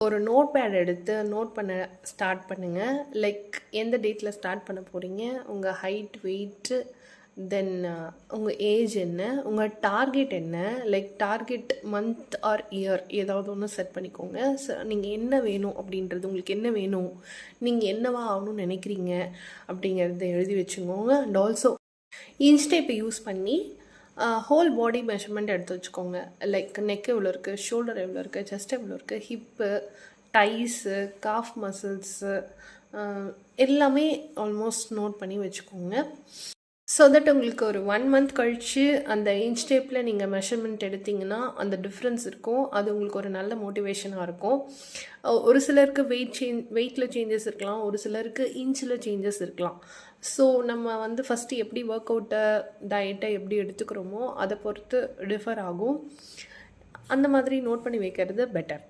ஒரு note pad எடுத்து note பண்ண ஸ்டார்ட் பண்ணுங்கள். லைக் எந்த டேட்டில் ஸ்டார்ட் பண்ண போகிறீங்க, உங்கள் ஹைட், வெயிட்டு, தென் உங்கள் ஏஜ் என்ன, உங்கள் டார்கெட் என்ன, like target month or year ஏதாவது ஒன்று செட் பண்ணிக்கோங்க. நீங்கள் என்ன வேணும் அப்படின்றது, உங்களுக்கு என்ன வேணும், நீங்கள் என்னவா ஆகணும்னு நினைக்கிறீங்க அப்படிங்கிறத எழுதி வச்சுக்கோங்க. அண்ட் ஆல்சோ இன்ஸ்டேப்பை யூஸ் பண்ணி ஹோல் பாடி மெஷர்மெண்ட் எடுத்து வச்சுக்கோங்க. லைக் நெக் எவ்வளோ இருக்குது, ஷோல்டர் எவ்வளோ இருக்குது, செஸ்ட் எவ்வளோ இருக்குது, ஹிப்பு, டைஸு, காஃப் மசில்ஸு எல்லாமே ஆல்மோஸ்ட் நோட் பண்ணி வச்சுக்கோங்க. ஸோ தட் உங்களுக்கு ஒரு 1 மந்த் கழித்து அந்த இன்ஸ்டேப்பில் நீங்கள் மெஷர்மெண்ட் எடுத்திங்கன்னா அந்த டிஃப்ரென்ஸ் இருக்கும். அது உங்களுக்கு ஒரு நல்ல மோட்டிவேஷனாக இருக்கும். ஒரு சிலருக்கு வெயிட்டில் சேஞ்சஸ் இருக்கலாம், ஒரு சிலருக்கு இன்ச்சில் சேஞ்சஸ் இருக்கலாம். ஸோ நம்ம ஃபஸ்ட்டு எப்படி ஒர்க் அவுட்டை, டயட்டை எப்படி எடுத்துக்கிறோமோ அதை பொறுத்து டிஃபர் ஆகும். அந்த மாதிரி நோட் பண்ணி வைக்கிறது பெட்டர்.